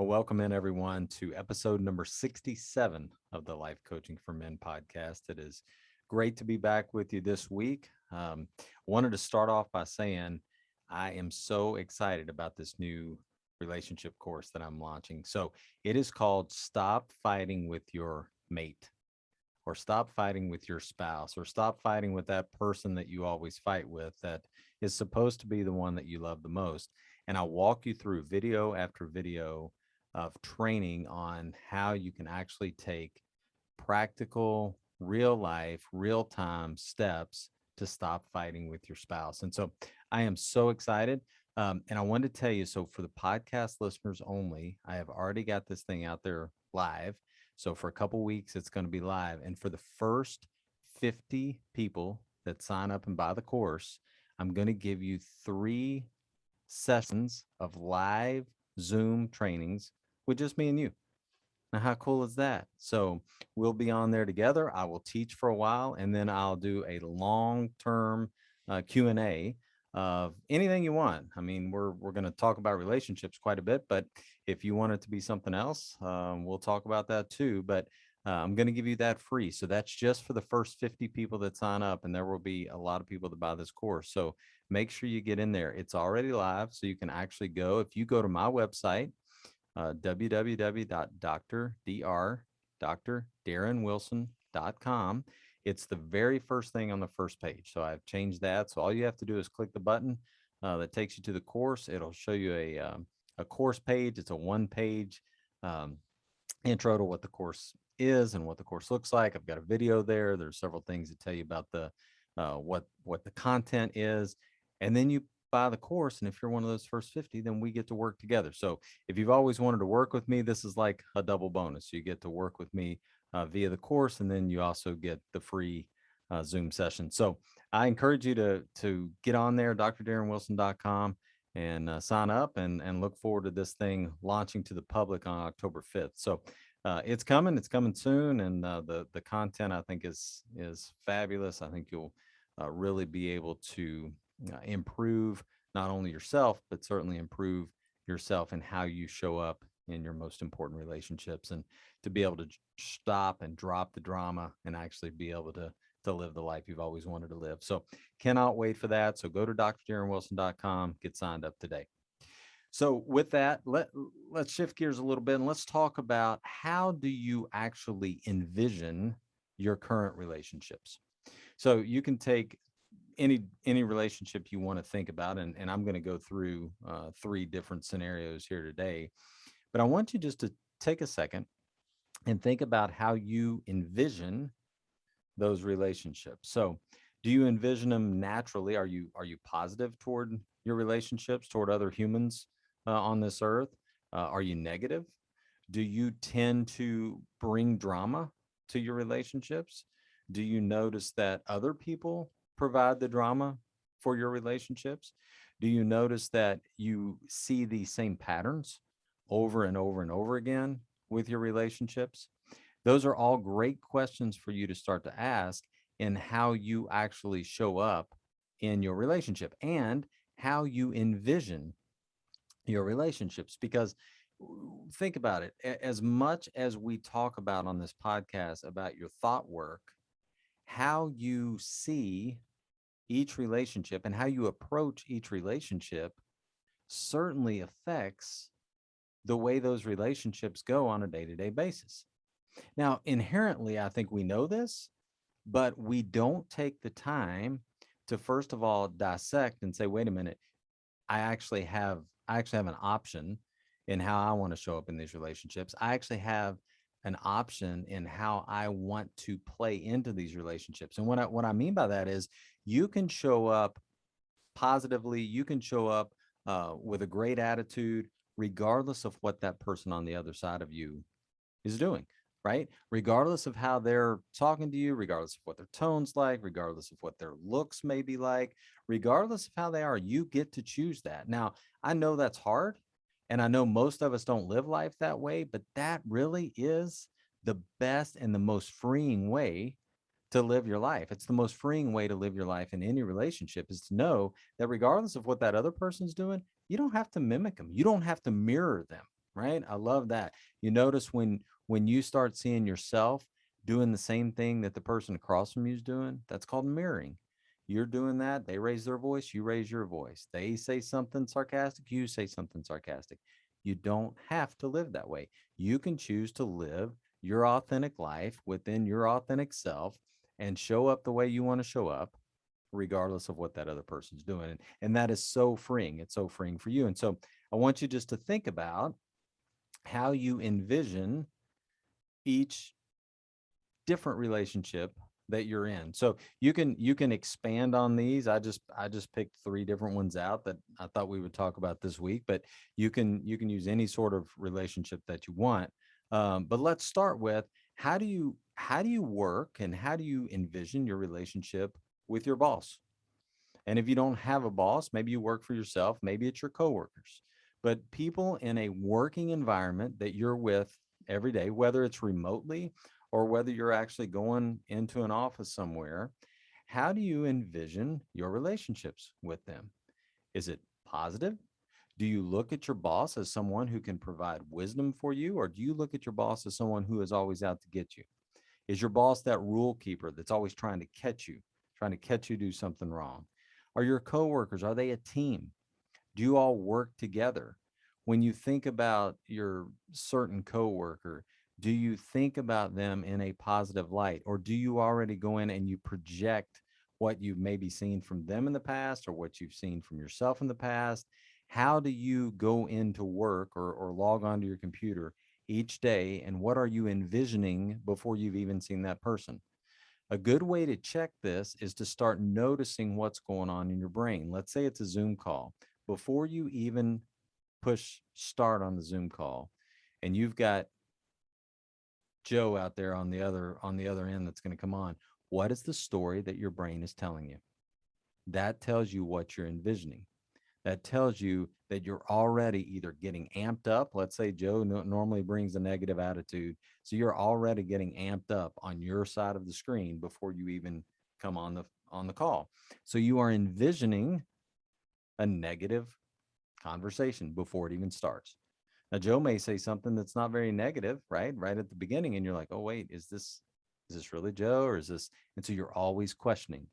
Well, welcome in everyone to episode number 67 of the Life Coaching for Men podcast. It is great to be back with you this week. Wanted to start off by saying I am so excited about this new relationship course that I'm launching. So it is called Stop Fighting with Your Mate, or Stop Fighting with Your Spouse, or Stop Fighting with that person that you always fight with that is supposed to be the one that you love the most. And I'll walk you through video after video of training on how you can actually take practical, real life, real time steps to stop fighting with your spouse. And so I am so excited. And I wanted to tell you, so for the podcast listeners only, I have already got this thing out there live. So for a couple weeks, it's going to be live. And for the first 50 people that sign up and buy the course, I'm going to give you 3 sessions of live Zoom trainings with just me and you. Now, how cool is that? So we'll be on there together. I will teach for a while, and then I'll do a long-term Q&A of anything you want. I mean, we're going to talk about relationships quite a bit, but if you want it to be something else, we'll talk about that too. But I'm going to give you that free. So that's just for the first 50 people that sign up, and there will be a lot of people that buy this course. So make sure you get in there. It's already live, so you can actually go. If you go to my website, www.drdarrenwilson.com. It's the very first thing on the first page. So I've changed that. So all you have to do is click the button that takes you to the course. It'll show you a course page. It's a one-page intro to what the course is and what the course looks like. I've got a video there. There's several things that tell you about the what the content is, and then you buy the course. And if you're one of those first 50, then we get to work together. So if you've always wanted to work with me, this is like a double bonus. You get to work with me via the course, and then you also get the free Zoom session. So I encourage you to get on there, drdarrenwilson.com, and sign up and look forward to this thing launching to the public on October 5th. So it's coming soon, and the content I think is fabulous. I think you'll really be able to improve not only yourself, but certainly improve yourself and how you show up in your most important relationships, and to be able to stop and drop the drama and actually be able to live the life you've always wanted to live. So cannot wait for that. So go to drdarrenwilson.com, get signed up today. So with that, let's shift gears a little bit, and let's talk about how do you actually envision your current relationships. So you can take any relationship you want to think about, and I'm going to go through 3 different scenarios here today. But I want you just to take a second and think about how you envision those relationships. So do you envision them naturally? Are you positive toward your relationships, toward other humans on this earth? Are you negative? Do you tend to bring drama to your relationships? Do you notice that other people provide the drama for your relationships? Do you notice that you see these same patterns over and over and over again with your relationships? Those are all great questions for you to start to ask in how you actually show up in your relationship and how you envision your relationships. Because think about it, as much as we talk about on this podcast about your thought work, how you see each relationship and how you approach each relationship certainly affects the way those relationships go on a day-to-day basis. Now, inherently, I think we know this, but we don't take the time to first of all dissect and say, wait a minute, I actually have an option in how I want to show up in these relationships. I actually have an option in how I want to play into these relationships. And what I mean by that is you can show up positively, you can show up with a great attitude, regardless of what that person on the other side of you is doing, right? Regardless of how they're talking to you, regardless of what their tone's like, regardless of what their looks may be like, regardless of how they are, you get to choose that. Now, I know that's hard, and I know most of us don't live life that way, but that really is the best and the most freeing way to live your life. It's the most freeing way to live your life in any relationship, is to know that regardless of what that other person's doing, you don't have to mimic them. You don't have to mirror them. right? I love that. You notice when you start seeing yourself doing the same thing that the person across from you is doing, that's called mirroring. You're doing that, they raise their voice, you raise your voice. They say something sarcastic, you say something sarcastic. You don't have to live that way. You can choose to live your authentic life within your authentic self and show up the way you want to show up regardless of what that other person's doing. And that is so freeing. It's so freeing for you. And so I want you just to think about how you envision each different relationship that you're in. So you can expand on these. I just picked three different ones out that I thought we would talk about this week, but you can use any sort of relationship that you want. But let's start with how do you work and how do you envision your relationship with your boss? And if you don't have a boss, maybe you work for yourself, maybe it's your coworkers. But people in a working environment that you're with every day, whether it's remotely or whether you're actually going into an office somewhere, how do you envision your relationships with them? Is it positive? Do you look at your boss as someone who can provide wisdom for you, or do you look at your boss as someone who is always out to get you? Is your boss that rule keeper that's always trying to catch you do something wrong? Are your coworkers, are they a team? Do you all work together? When you think about your certain coworker, do you think about them in a positive light, or do you already go in and you project what you've maybe seen from them in the past or what you've seen from yourself in the past? How do you go into work or log onto your computer each day, and what are you envisioning before you've even seen that person? A good way to check this is to start noticing what's going on in your brain. Let's say it's a Zoom call. Before you even push start on the Zoom call, and you've got Joe out there on the other end that's going to come on, what is the story that your brain is telling you? That tells you what you're envisioning. That tells you that you're already either getting amped up. Let's say Joe normally brings a negative attitude. So you're already getting amped up on your side of the screen before you even come on the call. So you are envisioning a negative conversation before it even starts. Now Joe may say something that's not very negative, right? Right at the beginning, and you're like, oh wait, is this really Joe, or is this? And so you're always questioning.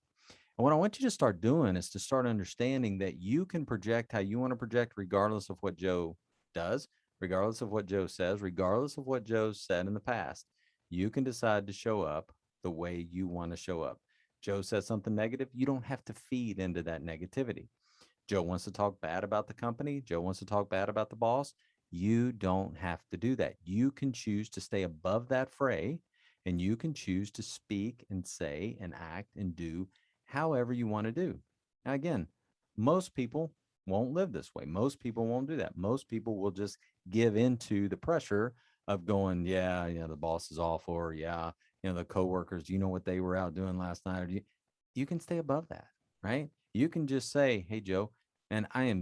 And what I want you to start doing is to start understanding that you can project how you want to project, regardless of what Joe does, regardless of what Joe says, regardless of what Joe's said in the past. You can decide to show up the way you want to show up. Joe says something negative, you don't have to feed into that negativity. Joe wants to talk bad about the company. Joe wants to talk bad about the boss. You don't have to do that. You can choose to stay above that fray, and you can choose to speak and say and act and do however you want to do. Now, again, most people won't live this way. Most people won't do that. Most people will just give into the pressure of going, yeah, the boss is awful, or yeah, the coworkers, do you know what they were out doing last night? Or you can stay above that, right? You can just say, hey, Joe, and I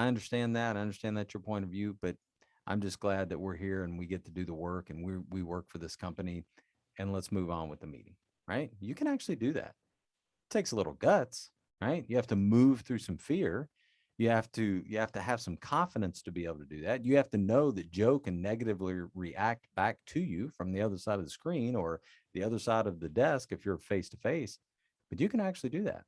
understand that. I understand that's your point of view, but I'm just glad that we're here and we get to do the work, and we work for this company, and let's move on with the meeting, right? You can actually do that. It takes a little guts, right? You have to move through some fear. You have to have some confidence to be able to do that. You have to know that Joe can negatively react back to you from the other side of the screen or the other side of the desk if you're face to face, but you can actually do that.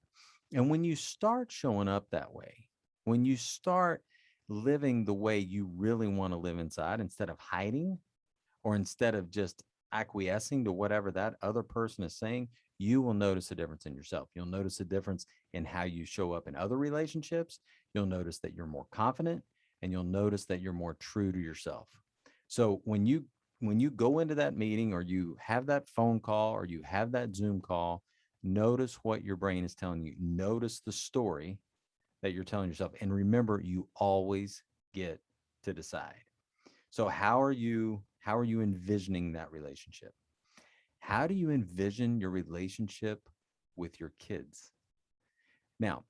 And when you start showing up that way, when you start living the way you really want to live inside instead of hiding, or instead of just acquiescing to whatever that other person is saying, you will notice a difference in yourself. You'll notice a difference in how you show up in other relationships. You'll notice that you're more confident, and you'll notice that you're more true to yourself. So when you go into that meeting, or you have that phone call, or you have that Zoom call, notice what your brain is telling you. Notice the story that you're telling yourself. And remember, you always get to decide. So how are you envisioning that relationship? How do you envision your relationship with your kids? Now,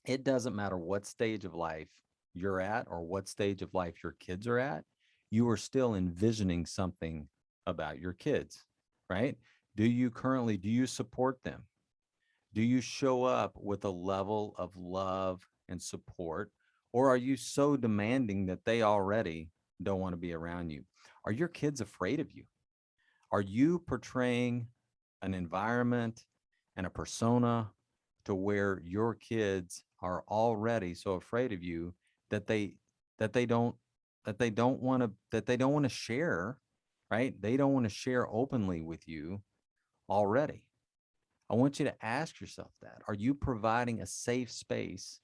it doesn't matter what stage of life you're at or what stage of life your kids are at, you are still envisioning something about your kids, right? Do you support them? Do you show up with a level of love and support, or are you so demanding that they already don't want to be around you? Are your kids afraid of you? Are you portraying an environment and a persona to where your kids are already so afraid of you that that they don't that they don't want to share, right? They don't want to share openly with you already. I want you to ask yourself that. Are you providing a safe space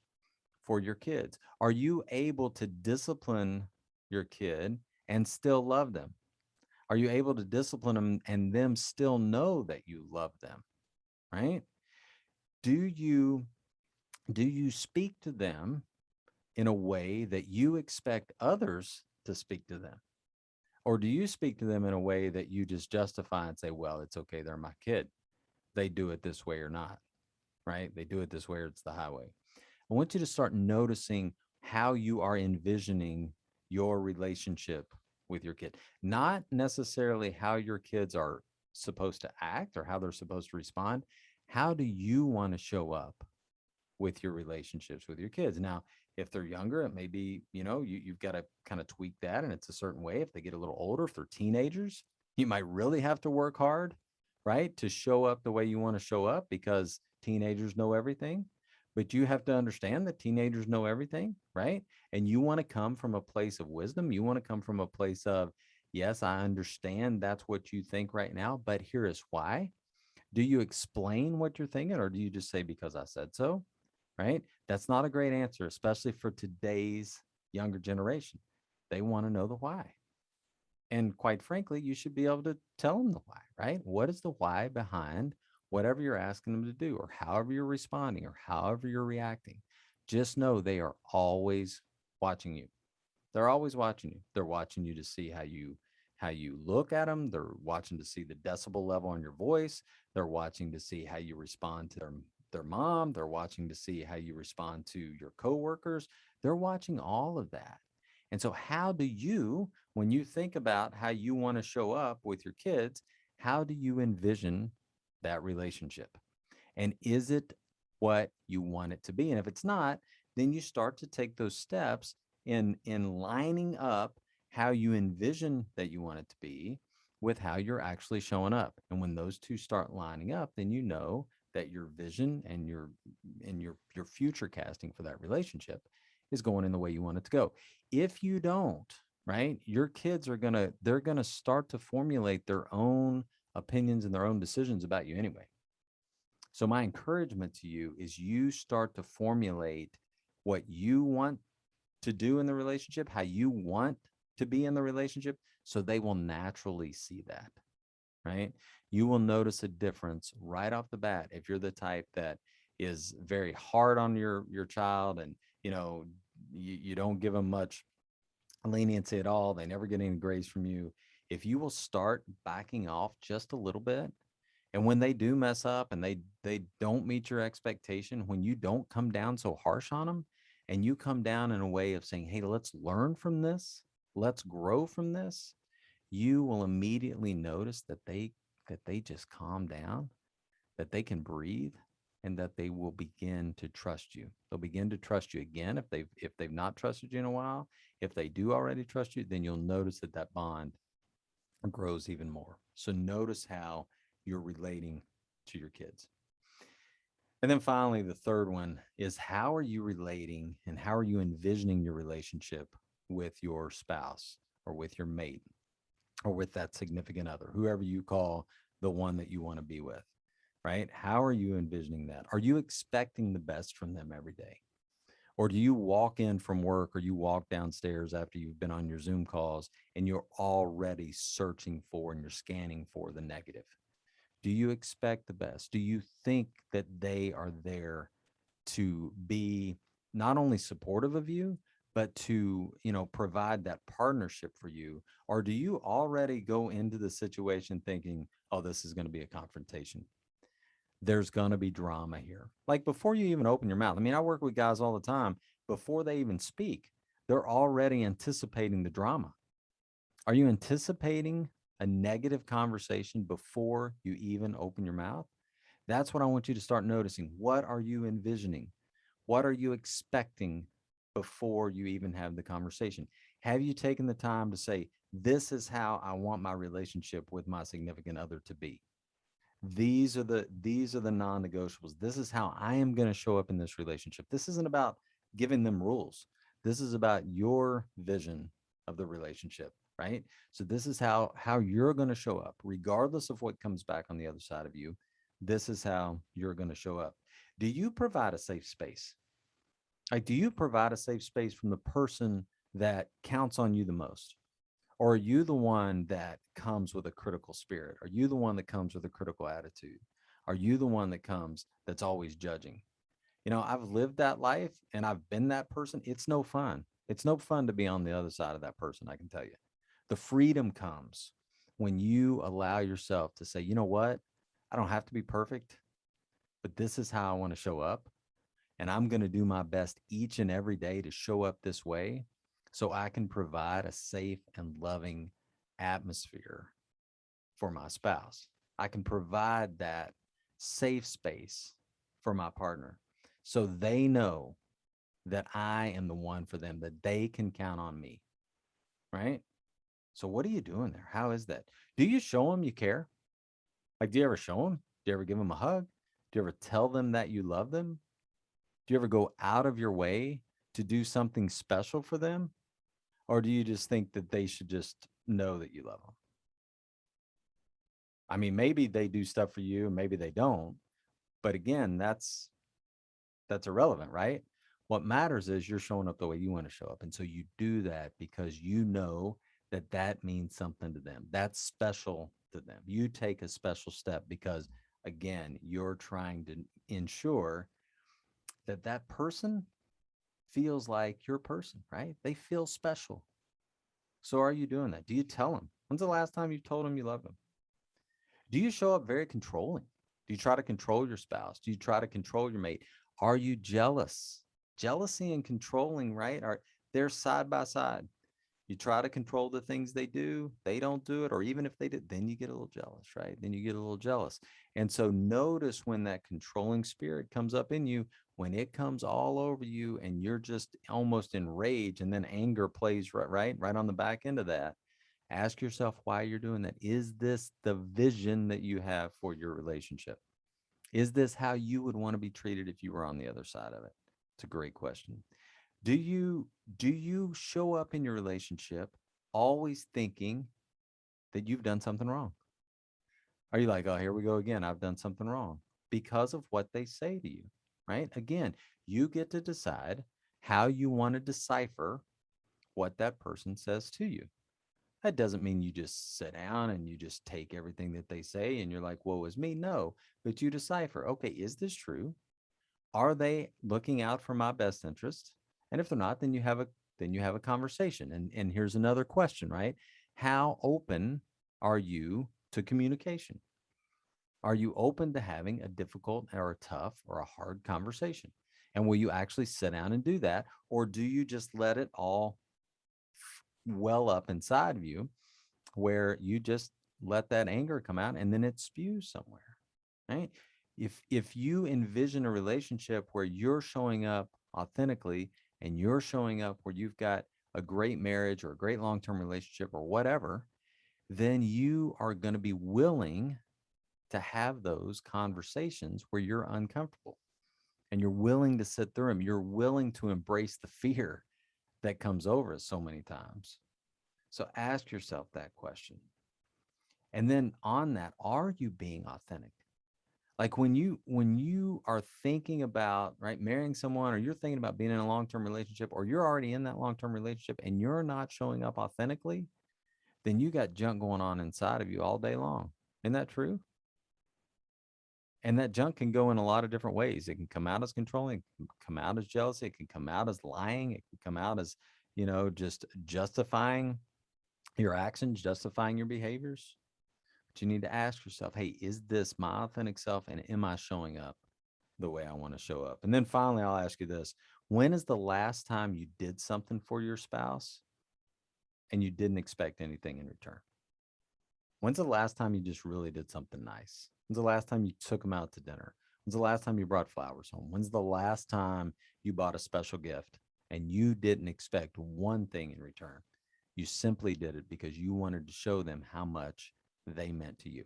for your kids? Are you able to discipline your kid and still love them? Are you able to discipline them and them still know that you love them, right? Do you speak to them in a way that you expect others to speak to them? Or do you speak to them in a way that you just justify and say, well, it's okay, they're my kid. They do it this way or not, right? They do it this way or it's the highway. I want you to start noticing how you are envisioning your relationship with your kid, not necessarily how your kids are supposed to act or how they're supposed to respond. How do you want to show up with your relationships with your kids? Now, if they're younger, it may be, you've got to kind of tweak that and it's a certain way. If they get a little older, if they're teenagers, you might really have to work hard, right, to show up the way you want to show up because teenagers know everything. But you have to understand that teenagers know everything, right? And you want to come from a place of wisdom. You want to come from a place of, yes, I understand that's what you think right now, but here is why. Do you explain what you're thinking or do you just say, because I said so? Right? That's not a great answer, especially for today's younger generation. They want to know the why. And quite frankly, you should be able to tell them the why, right? What is the why behind whatever you're asking them to do, or however you're responding, or however you're reacting? Just know they are always watching you. They're always watching you. They're watching you to see how you look at them. They're watching to see the decibel level on your voice. They're watching to see how you respond to their mom. They're watching to see how you respond to your coworkers. They're watching all of that. And so how do you, when you think about how you want to show up with your kids, how do you envision that relationship? And is it what you want it to be? And if it's not, then you start to take those steps in lining up how you envision that you want it to be with how you're actually showing up. And when those two start lining up, then you know that your vision and your future casting for that relationship is going in the way you want it to go. If you don't, right, your kids they're gonna start to formulate their own opinions and their own decisions about you anyway. So my encouragement to you is you start to formulate what you want to do in the relationship, how you want to be in the relationship, so they will naturally see that, right? You will notice a difference right off the bat if you're the type that is very hard on your child and you don't give them much leniency at all. They never get any grace from you. If you will start backing off just a little bit, and when they do mess up and they don't meet your expectation, when you don't come down so harsh on them and you come down in a way of saying, hey, let's learn from this, let's grow from this, you will immediately notice that they just calm down, that they can breathe, and that they will begin to trust you. They'll begin to trust you again if they've not trusted you in a while. If they do already trust you, then you'll notice that bond grows even more. So notice how you're relating to your kids. And then finally, the third one is, how are you relating and how are you envisioning your relationship with your spouse or with your mate or with that significant other, whoever you call the one that you want to be with, right? How are you envisioning that? Are you expecting the best from them every day? Or do you walk in from work or you walk downstairs after you've been on your Zoom calls and you're already searching for and you're scanning for the negative? Do you expect the best? Do you think that they are there to be not only supportive of you, but to, provide that partnership for you? Or do you already go into the situation thinking, oh, this is going to be a confrontation? There's going to be drama here. Like before you even open your mouth. I mean, I work with guys all the time. Before they even speak, they're already anticipating the drama. Are you anticipating a negative conversation before you even open your mouth? That's what I want you to start noticing. What are you envisioning? What are you expecting before you even have the conversation? Have you taken the time to say, this is how I want my relationship with my significant other to be? These are the non-negotiables. This is how I am going to show up in this relationship. This isn't about giving them rules. This is about your vision of the relationship, right? So this is how you're going to show up regardless of what comes back on the other side of you. This is how you're going to show up. Do you provide a safe space? Like, do you provide a safe space from the person that counts on you the most? Or are you the one that comes with a critical spirit? Are you the one that comes with a critical attitude? Are you the one that comes that's always judging? I've lived that life and I've been that person. It's no fun. It's no fun to be on the other side of that person, I can tell you. The freedom comes when you allow yourself to say, you know what? I don't have to be perfect, but this is how I want to show up. And I'm going to do my best each and every day to show up this way so I can provide a safe and loving atmosphere for my spouse. I can provide that safe space for my partner so they know that I am the one for them, that they can count on me. Right. So, what are you doing there? How is that? Do you show them you care? Like, do you ever show them? Do you ever give them a hug? Do you ever tell them that you love them? Do you ever go out of your way to do something special for them? Or do you just think that they should just know that you love them? I mean, maybe they do stuff for you and maybe they don't. But again, that's irrelevant, right? What matters is you're showing up the way you want to show up. And so you do that because you know that that means something to them. That's special to them. You take a special step because, again, you're trying to ensure that that person feels like your person, right? They feel special. So are you doing that? Do you tell them? When's the last time you told them you love them? Do you show up very controlling? Do you try to control your spouse? Do you try to control your mate? Are you jealous? Jealousy and controlling, right? Are they're side by side. You try to control the things they do, they don't do it, or even if they did, then you get a little jealous, right? Then you get a little jealous. And so notice when that controlling spirit comes up in you, when it comes all over you and you're just almost in rage, and then anger plays right on the back end of that. Ask yourself why you're doing that. Is this the vision that you have for your relationship? Is this how you would want to be treated if you were on the other side of it? It's a great question. Do you show up in your relationship always thinking that you've done something wrong? Are you like, oh, here we go again, I've done something wrong because of what they say to you, right? Again, you get to decide how you want to decipher what that person says to you. That doesn't mean you just sit down and you just take everything that they say and you're like, woe is me. No, but you decipher, okay, is this true? Are they looking out for my best interest? And if they're not, then you have a conversation. And here's another question, right? How open are you to communication? Are you open to having a difficult or a tough or a hard conversation? And will you actually sit down and do that? Or do you just let it all well up inside of you where you just let that anger come out and then it spews somewhere, right? If you envision a relationship where you're showing up authentically and you're showing up where you've got a great marriage or a great long-term relationship or whatever, then you are going to be willing to have those conversations where you're uncomfortable and you're willing to sit through them. You're willing to embrace the fear that comes over us so many times. So ask yourself that question. And then on that, are you being authentic? Like when you are thinking about right marrying someone or you're thinking about being in a long-term relationship or you're already in that long-term relationship and you're not showing up authentically, then you got junk going on inside of you all day long. Isn't that true? And that junk can go in a lot of different ways. It can come out as controlling, it can come out as jealousy, it can come out as lying, it can come out as, just justifying your actions, justifying your behaviors. But you need to ask yourself, hey, is this my authentic self? And am I showing up the way I want to show up? And then finally, I'll ask you this. When is the last time you did something for your spouse and you didn't expect anything in return? When's the last time you just really did something nice? When's the last time you took them out to dinner? When's the last time you brought flowers home? When's the last time you bought a special gift and you didn't expect one thing in return. You simply did it because you wanted to show them how much they meant to you.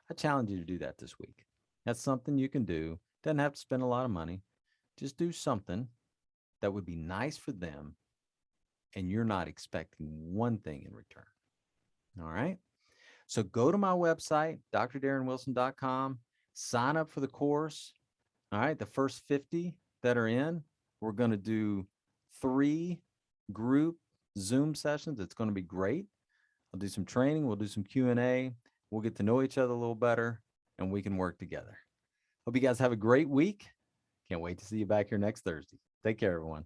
I challenge you to do that this week. That's something you can do. Doesn't have to spend a lot of money. Just do something that would be nice for them, and you're not expecting one thing in return. All right. So go to my website, drdarrenwilson.com, sign up for the course. All right. The first 50 that are in, we're going to do 3 group Zoom sessions. It's going to be great. I'll do some training. We'll do some Q&A. We'll get to know each other a little better, and we can work together. Hope you guys have a great week. Can't wait to see you back here next Thursday. Take care, everyone.